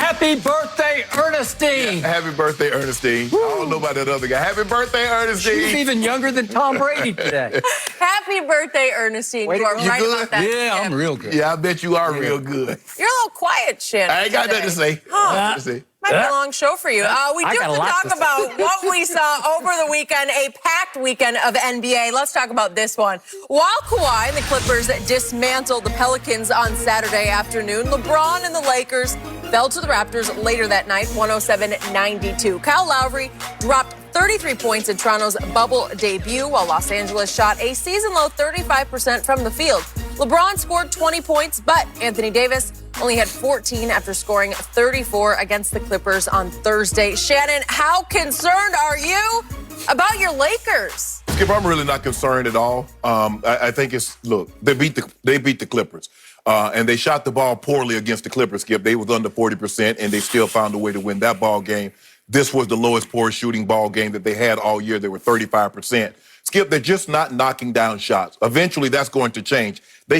Happy birthday, Ernestine. Yeah, happy birthday, Ernestine. Woo. I don't know about that other guy. Happy birthday, Ernestine. She's even younger than Tom Brady today. Happy birthday, Ernestine. You are right about that. Yeah, I'm real good. Yeah, I bet you are real good. You're a little quiet, Shannon. I ain't got nothing to say. Might be a long show for you. We do have to talk about what we saw over the weekend, a packed weekend of NBA. Let's talk about this one. While Kawhi and the Clippers dismantled the Pelicans on Saturday afternoon, LeBron and the Lakers fell to the Raptors later that night, 107-92. Kyle Lowry dropped 33 points in Toronto's bubble debut, while Los Angeles shot a season-low 35% from the field. LeBron scored 20 points, but Anthony Davis only had 14 after scoring 34 against the Clippers on Thursday. Shannon, how concerned are you about your Lakers? Skip, I'm really not concerned at all. I think look, they beat the Clippers. And they shot the ball poorly against the Clippers, Skip. They was under 40%, and they still found a way to win that ball game. This was the lowest poor shooting ball game that they had all year. They were 35%. Skip, they're just not knocking down shots. Eventually, that's going to change. They're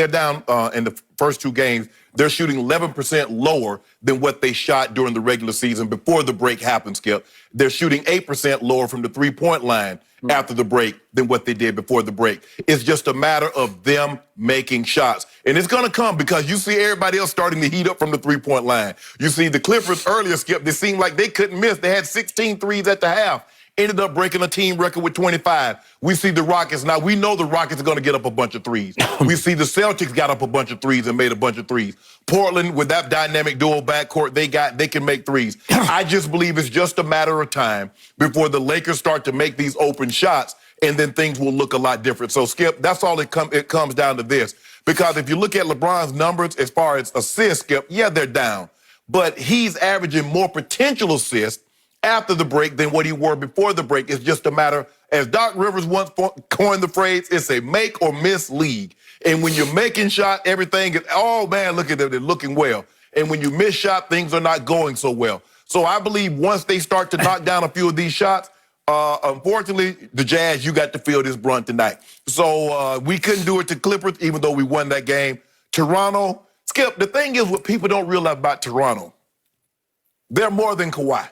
down in the first two games. They're shooting 11% lower than what they shot during the regular season before the break happened, Skip. They're shooting 8% lower from the three-point line after the break than what they did before the break. It's just a matter of them making shots. And it's going to come because you see everybody else starting to heat up from the three-point line. You see the Clippers earlier, Skip, they seemed like they couldn't miss. They had 16 threes at the half. Ended up breaking a team record with 25. We see the Rockets. Now, we know the Rockets are going to get up a bunch of threes. We see the Celtics got up a bunch of threes and made a bunch of threes. Portland, with that dynamic duo backcourt they can make threes. I just believe it's just a matter of time before the Lakers start to make these open shots, and then things will look a lot different. So, Skip, that's all it comes down to this. Because if you look at LeBron's numbers as far as assists, Skip, yeah, they're down. But he's averaging more potential assists after the break than what he were before the break. It's just a matter, as Doc Rivers once coined the phrase, it's a make or miss league. And when you're making shot, everything is, oh man, look at them, they're looking well. And when you miss shot, things are not going so well. So I believe once they start to knock down a few of these shots, unfortunately, the Jazz, you got to feel this brunt tonight. So we couldn't do it to Clippers, even though we won that game. Toronto, Skip, the thing is what people don't realize about Toronto, they're more than Kawhi.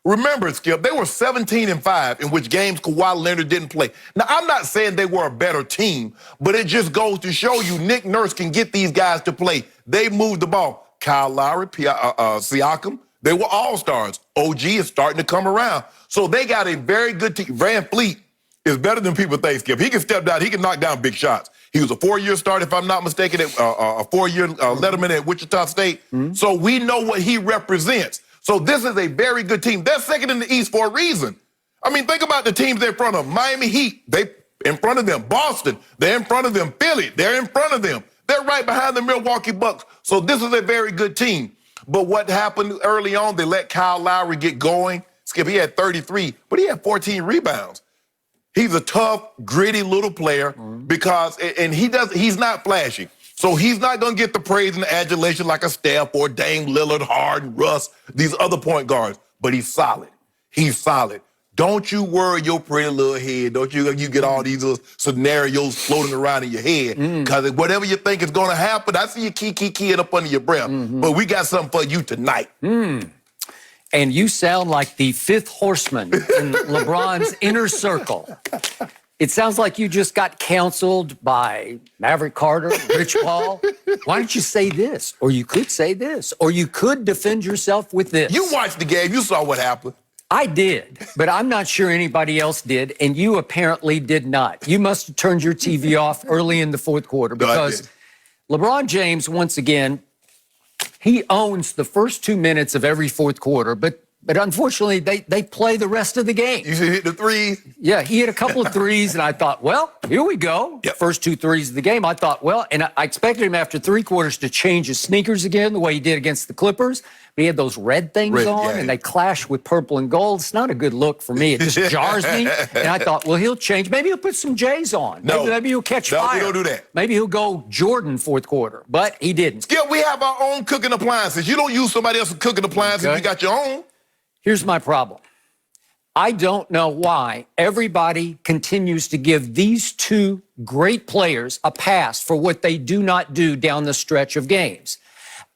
Remember, Skip, they were 17-5 in which games Kawhi Leonard didn't play. Now, I'm not saying they were a better team, but it just goes to show you Nick Nurse can get these guys to play. They moved the ball. Kyle Lowry, Siakam, they were all-stars. OG is starting to come around. So they got a very good team. Van Fleet is better than people think, Skip. He can step down. He can knock down big shots. He was a four-year starter, if I'm not mistaken, a four-year letterman at Wichita State. So we know what he represents. So this is a very good team. They're second in the East for a reason. I mean, think about the teams they're in front of. Miami Heat, they in front of them. Boston, they're in front of them. Philly, they're in front of them. They're right behind the Milwaukee Bucks. So this is a very good team. But what happened early on, they let Kyle Lowry get going. Skip, he had 33, but he had 14 rebounds. He's a tough, gritty little player because, and he's not flashy. So he's not going to get the praise and the adulation like a Steph or Dame Lillard, Harden, Russ, these other point guards. But he's solid. He's solid. Don't you worry your pretty little head. Don't you get all these little scenarios floating around in your head. Because whatever you think is going to happen, I see you keying up under your breath. But we got something for you tonight. And you sound like the fifth horseman in LeBron's inner circle. It sounds like you just got counseled by Maverick Carter, Rich Paul. Why don't you say this? Or you could say this. Or you could defend yourself with this. You watched the game. You saw what happened. I did, but I'm not sure anybody else did, and you apparently did not. You must have turned your TV off early in the fourth quarter because LeBron James, once again, he owns the first 2 minutes of every fourth quarter, but unfortunately, they play the rest of the game. You should hit the threes. Yeah, he hit a couple of threes, and I thought, well, here we go. First 2 threes of the game. I thought, well, and I expected him after 3 quarters to change his sneakers again, the way he did against the Clippers. But he had those red things on, and they clash with purple and gold. It's not a good look for me. It just jars me. And I thought, well, he'll change. Maybe he'll put some J's on. Maybe he'll catch fire. No, we don't do that. Maybe he'll go Jordan fourth quarter. But he didn't. Skip, we have our own cooking appliances. You don't use somebody else's cooking appliances. You got your own. Here's my problem. I don't know why everybody continues to give these 2 great players a pass for what they do not do down the stretch of games.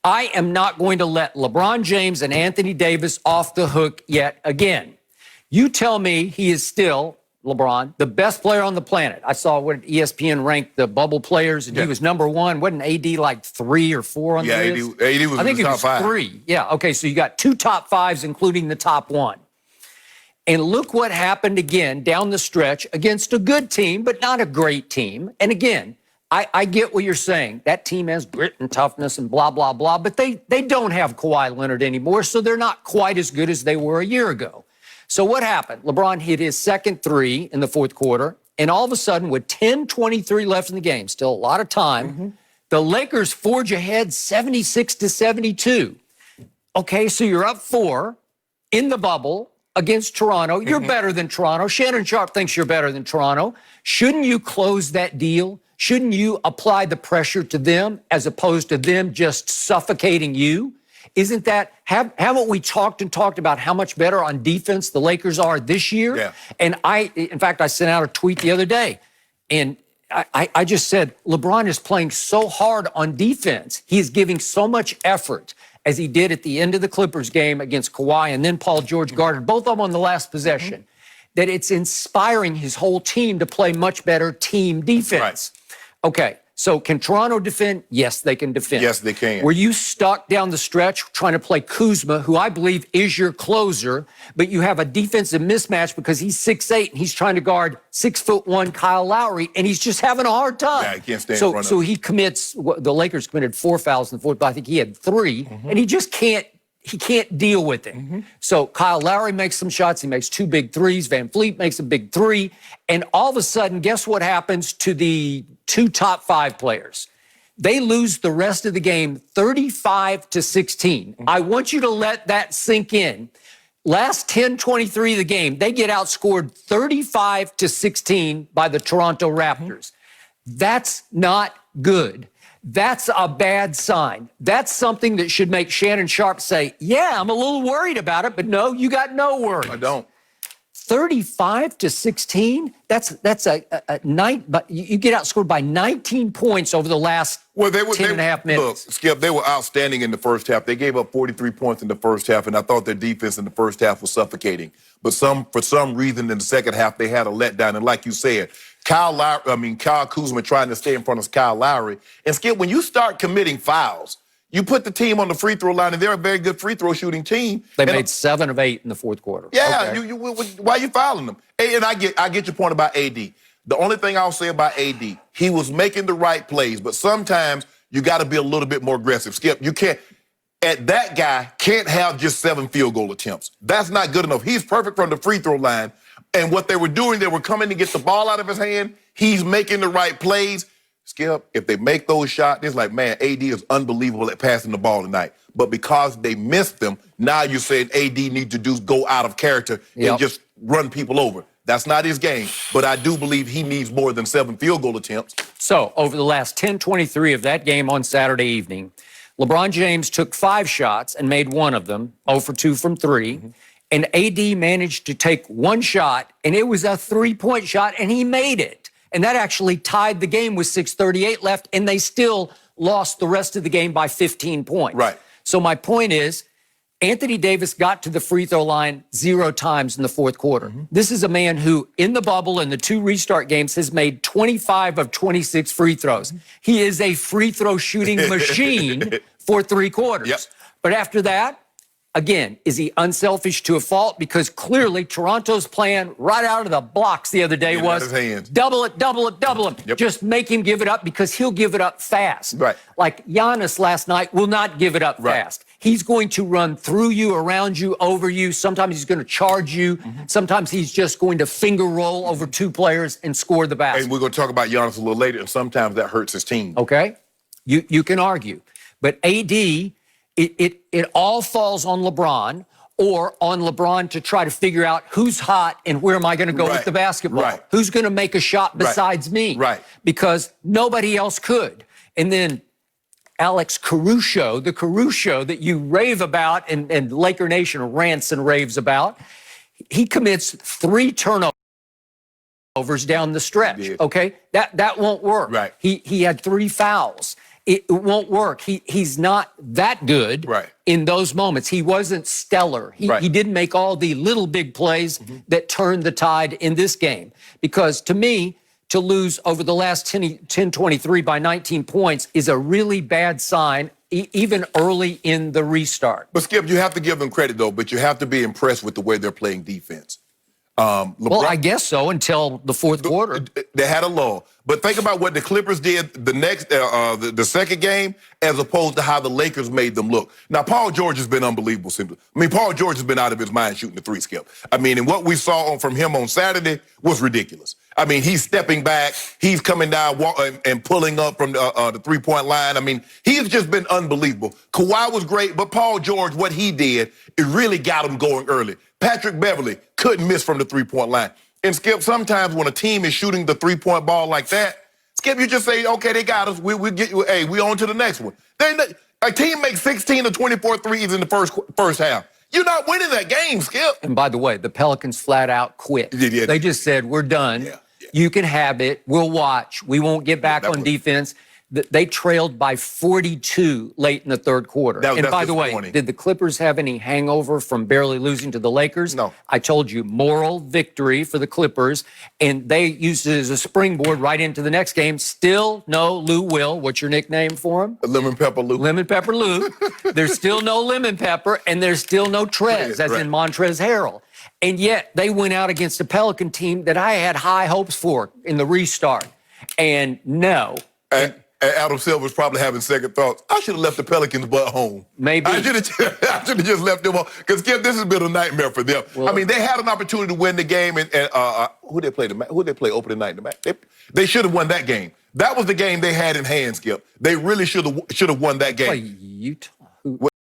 I am not going to let LeBron James and Anthony Davis off the hook yet again. You tell me he is still, LeBron, the best player on the planet. I saw what ESPN ranked the bubble players, and he was #1. Wasn't AD like 3 or 4 on the list? AD was I think in the it top was 5. 3. Yeah, okay, so you got 2 top 5s, including the top 1. And look what happened again down the stretch against a good team, but not a great team. And again, I get what you're saying. That team has grit and toughness and blah, blah, blah, but they don't have Kawhi Leonard anymore, so they're not quite as good as they were a year ago. So what happened? LeBron hit his second 3 in the fourth quarter, and all of a sudden, with 10:23 left in the game, still a lot of time, the Lakers forge ahead 76-72. Okay, so you're up 4 in the bubble against Toronto. You're better than Toronto. Shannon Sharp thinks you're better than Toronto. Shouldn't you close that deal? Shouldn't you apply the pressure to them as opposed to them just suffocating you? Isn't that, haven't we talked about how much better on defense the Lakers are this year? Yeah. And in fact, I sent out a tweet the other day, and I just said, LeBron is playing so hard on defense. He is giving so much effort, as he did at the end of the Clippers game against Kawhi, and then Paul George guarded both of them on the last possession, that it's inspiring his whole team to play much better team defense. Right. Okay, so can Toronto defend? Yes, they can defend. Yes, they can. Were you stuck down the stretch trying to play Kuzma, who I believe is your closer, but you have a defensive mismatch because he's 6'8", and he's trying to guard 6'1" Kyle Lowry, and he's just having a hard time. Yeah, he can't stay in front of So him. he commits, the Lakers committed 4 fouls in the fourth, but I think he had 3, and he just can't deal with it. So Kyle Lowry makes some shots. He makes 2 big threes. Van Fleet makes a big 3. And all of a sudden, guess what happens to the 2 top 5 players? They lose the rest of the game 35-16. I want you to let that sink in. Last 10:23 of the game, they get outscored 35-16 by the Toronto Raptors. That's not good. That's a bad sign. That's something that should make Shannon Sharp say, yeah, I'm a little worried about it, but no, you got no worries. I don't. 35-16, that's a night, but you get outscored by 19 points over the last 10 and a half minutes. Look, Skip, they were outstanding in the first half. They gave up 43 points in the first half, and I thought their defense in the first half was suffocating. But for some reason in the second half, they had a letdown. And like you said, Kyle Kuzma trying to stay in front of Kyle Lowry. And Skip, when you start committing fouls, you put the team on the free throw line, and they're a very good free throw shooting team. They made 7 of 8 in the fourth quarter. Yeah, okay. Why are you fouling them? And I get your point about AD. The only thing I'll say about AD, he was making the right plays, but sometimes you got to be a little bit more aggressive. Skip, you can't. That guy can't have just 7 field goal attempts. That's not good enough. He's perfect from the free throw line. And what they were doing, they were coming to get the ball out of his hand. He's making the right plays. Skip, if they make those shots, it's like, man, AD is unbelievable at passing the ball tonight. But because they missed them, now you're saying AD needs to go out of character and just run people over. That's not his game. But I do believe he needs more than 7 field goal attempts. So over the last 10:23 of that game on Saturday evening, LeBron James took 5 shots and made 1 of them, 0 for 2 from 3. And AD managed to take 1 shot, and it was a 3-point shot, and he made it. And that actually tied the game with 6:38 left, and they still lost the rest of the game by 15 points. Right. So my point is, Anthony Davis got to the free throw line 0 times in the fourth quarter. This is a man who, in the bubble and the 2 restart games, has made 25 of 26 free throws. He is a free throw shooting machine for 3 quarters. Yep. But after that, again, is he unselfish to a fault? Because clearly Toronto's plan right out of the blocks the other day Get it out was of his hands. double it, double it, double him. Yep. Just make him give it up because he'll give it up fast. Right. Like Giannis last night will not give it up fast. He's going to run through you, around you, over you. Sometimes he's going to charge you. Sometimes he's just going to finger roll over 2 players and score the basket. And we're going to talk about Giannis a little later, and sometimes that hurts his team. Okay? You can argue. But AD, it all falls on LeBron or on LeBron to try to figure out who's hot and where am I going to go with the basketball. Right. Who's going to make a shot besides me? Right. Because nobody else could. And then Alex Caruso, the Caruso that you rave about and Laker Nation rants and raves about, he commits 3 turnovers down the stretch. Okay? That won't work. Right. He had 3 fouls. it won't work. He's not that good Right. in those moments. He wasn't stellar. He didn't make all the little big plays that turned the tide in this game. Because to me, to lose over the last 10-23 by 19 points is a really bad sign, even early in the restart. But Skip, you have to give them credit though, but you have to be impressed with the way they're playing defense. Well, I guess so until the fourth quarter. They had a lull. But think about what the Clippers did the second game as opposed to how the Lakers made them look. Now, Paul George has been unbelievable. Paul George has been out of his mind shooting the three, Skip. And what we saw from him on Saturday was ridiculous. He's stepping back. He's coming down and pulling up from the three-point line. He's just been unbelievable. Kawhi was great, but Paul George, what he did, it really got him going early. Patrick Beverley couldn't miss from the three-point line. And Skip, sometimes when a team is shooting the three-point ball like that, Skip, you just say, okay, they got us. We get you. Hey, we on to the next one. A team makes 16 to 24 threes in the first half. You're not winning that game, Skip. And by the way, the Pelicans flat out quit. Yeah. They just said, we're done. Yeah. You can have it. We'll watch. We won't get back on defense. They trailed by 42 late in the third quarter. And by the way, did the Clippers have any hangover from barely losing to the Lakers? No. I told you, moral victory for the Clippers, and they used it as a springboard right into the next game. Still no Lou Will. What's your nickname for him? Lemon Pepper Lou. Lemon Pepper Lou. There's still no Lemon Pepper, and there's still no Trez, as in Montrezl Harrell. And yet they went out against a Pelican team that I had high hopes for in the restart. And no. And Adam Silver's probably having second thoughts. I should have left the Pelicans butt home. Maybe. I should have just left them home. Because, Skip, this has been a nightmare for them. Well, they had an opportunity to win the game. And who they play opening night in the match? They should have won that game. That was the game they had in hand, Skip. They really should have won that game. Play Utah.